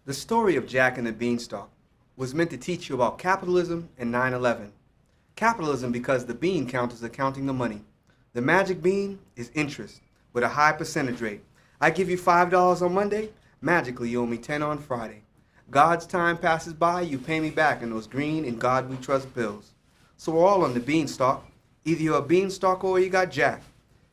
The story of Jack and the Beanstalk was meant to teach you about capitalism and 9/11. Capitalism because the bean counters are counting the money. The magic bean is interest with a high percentage rate. I give you $5 on Monday, magically you owe me 10 on Friday. God's time passes by, you pay me back in those green In God We Trust bills. So we're all on the beanstalk. Either you're a beanstalk or you got Jack.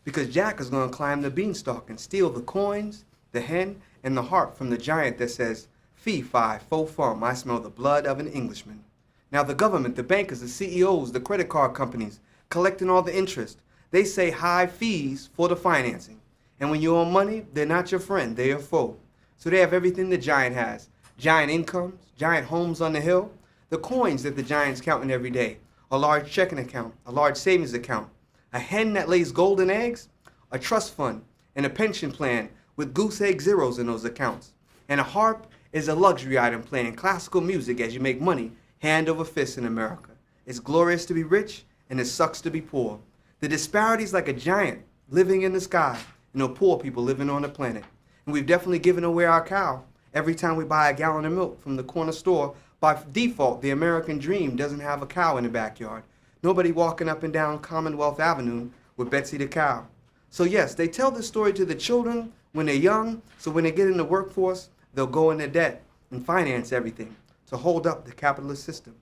Because Jack is going to climb the beanstalk and steal the coins, the hen, and the heart from the giant that says, "Fee, fi, fo, fum, I smell the blood of an Englishman." Now the government, the bankers, the CEOs, the credit card companies, collecting all the interest, they say high fees for the financing. And when you owe money, they're not your friend, they're your foe. So they have everything the giant has. Giant incomes, giant homes on the hill, the coins that the giant's counting every day, a large checking account, a large savings account, a hen that lays golden eggs, a trust fund, and a pension plan with goose egg zeros in those accounts. And a harp is a luxury item playing classical music as you make money hand over fist in America. It's glorious to be rich and it sucks to be poor. The disparity is like a giant living in the sky and no poor people living on the planet. And we've definitely given away our cow. Every time we buy a gallon of milk from the corner store, by default, the American dream doesn't have a cow in the backyard. Nobody walking up and down Commonwealth Avenue with Betsy the cow. So yes, they tell this story to the children when they're young, so when they get in the workforce, they'll go into debt and finance everything to hold up the capitalist system.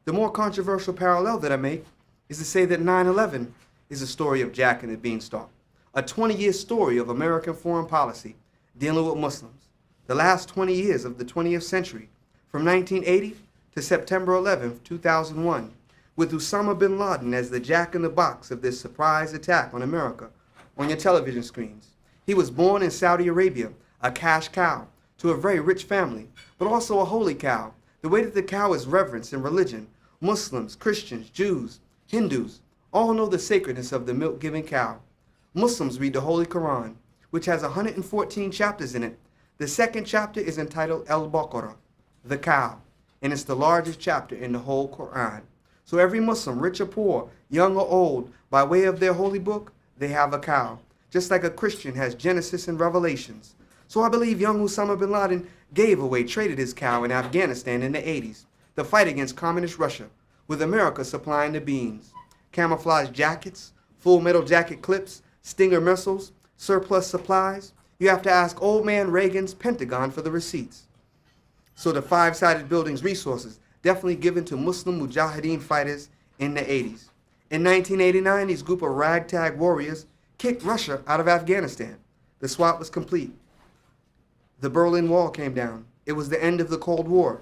The more controversial parallel that I make is to say that 9/11 is a story of Jack and the Beanstalk, a 20-year story of American foreign policy dealing with Muslims. The last 20 years of the 20th century, from 1980 to September 11, 2001, with Osama bin Laden as the jack in the box of this surprise attack on America on your television screens. He was born in Saudi Arabia, a cash cow, to a very rich family, but also a holy cow. The way that the cow is reverenced in religion, Muslims, Christians, Jews, Hindus, all know the sacredness of the milk-giving cow. Muslims read the Holy Quran, which has 114 chapters in it. The second chapter is entitled Al-Baqarah, the cow, and it's the largest chapter in the whole Quran. So every Muslim, rich or poor, young or old, by way of their holy book, they have a cow, just like a Christian has Genesis and Revelations. So I believe young Osama bin Laden gave away, traded his cow in Afghanistan in the 80s, the fight against communist Russia, with America supplying the beans. Camouflage jackets, full metal jacket clips, Stinger missiles, surplus supplies. You have to ask old man Reagan's Pentagon for the receipts. So the five-sided building's resources definitely given to Muslim Mujahideen fighters in the 80s. In 1989, these group of ragtag warriors kicked Russia out of Afghanistan. The swap was complete. The Berlin Wall came down. It was the end of the Cold War.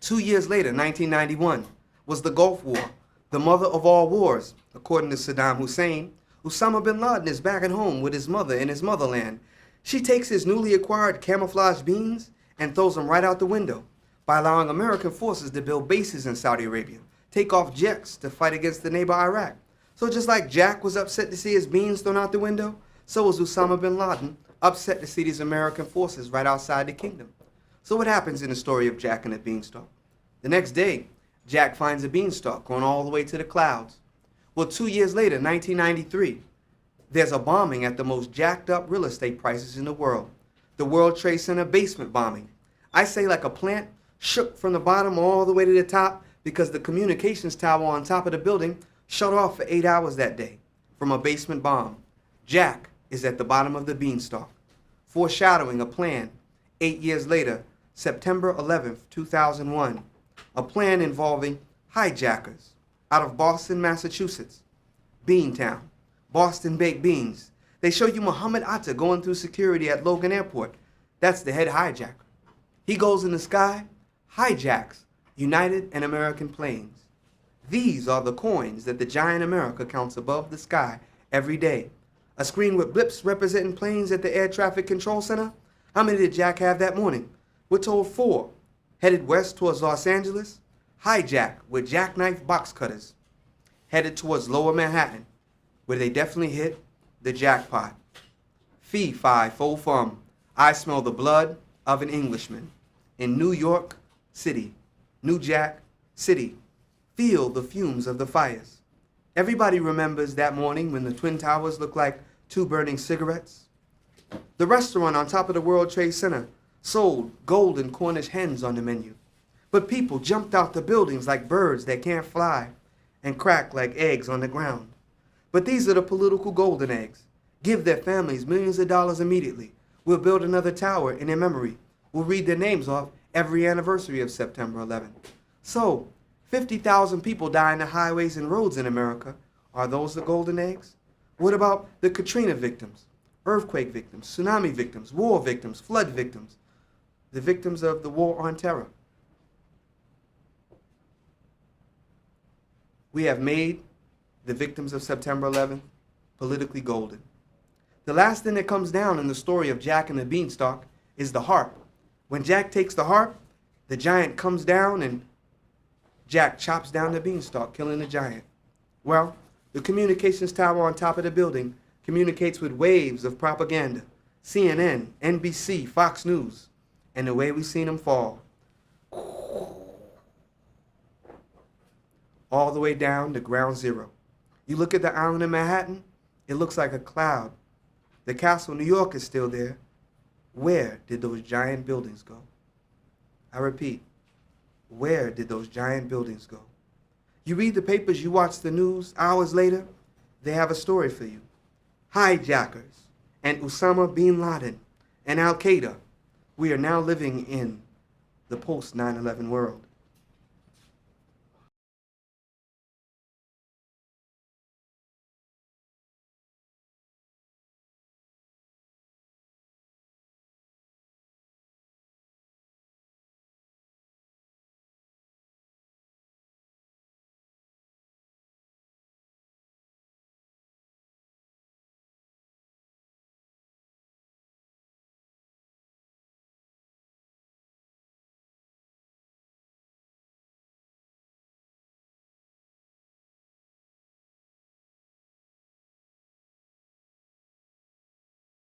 2 years later, 1991, was the Gulf War, the mother of all wars. According to Saddam Hussein, Osama bin Laden is back at home with his mother in his motherland. She takes his newly acquired camouflage beans and throws them right out the window by allowing American forces to build bases in Saudi Arabia, take off jets to fight against the neighbor Iraq. So just like Jack was upset to see his beans thrown out the window, so was Osama bin Laden upset to see these American forces right outside the kingdom. So what happens in the story of Jack and the Beanstalk? The next day, Jack finds a beanstalk going all the way to the clouds. Well, 2 years later, 1993, there's a bombing at the most jacked up real estate prices in the world. The World Trade Center basement bombing. I say like a plant shook from the bottom all the way to the top because the communications tower on top of the building shut off for 8 hours that day from a basement bomb. Jack is at the bottom of the beanstalk, foreshadowing a plan 8 years later, September 11th, 2001, a plan involving hijackers out of Boston, Massachusetts, Beantown, Boston baked beans. They show you Muhammad Atta going through security at Logan Airport. That's the head hijacker. He goes in the sky, hijacks United and American planes. These are the coins that the giant America counts above the sky every day. A screen with blips representing planes at the Air Traffic Control Center. How many did Jack have that morning? We're told 4. Headed west towards Los Angeles. Hijack with jackknife box cutters. Headed towards Lower Manhattan, where they definitely hit the jackpot. Fee, fi, fo, fum, I smell the blood of an Englishman. In New York City, New Jack City, feel the fumes of the fires. Everybody remembers that morning when the Twin Towers looked like 2 burning cigarettes. The restaurant on top of the World Trade Center sold golden Cornish hens on the menu. But people jumped out the buildings like birds that can't fly and crack like eggs on the ground. But these are the political golden eggs. Give their families millions of dollars immediately. We'll build another tower in their memory. We'll read their names off every anniversary of September 11th. So, 50,000 people die on the highways and roads in America. Are those the golden eggs? What about the Katrina victims, earthquake victims, tsunami victims, war victims, flood victims, the victims of the war on terror? We have made the victims of September 11th politically golden. The last thing that comes down in the story of Jack and the Beanstalk is the harp. When Jack takes the harp, the giant comes down and Jack chops down the beanstalk, killing the giant. Well, the communications tower on top of the building communicates with waves of propaganda, CNN, NBC, Fox News, and the way we've seen them fall. All the way down to ground zero. You look at the island of Manhattan, it looks like a cloud. The castle of New York is still there. Where did those giant buildings go? I repeat, where did those giant buildings go? You read the papers, you watch the news, hours later, they have a story for you. Hijackers and Osama bin Laden and Al-Qaeda. We are now living in the post 9/11 world.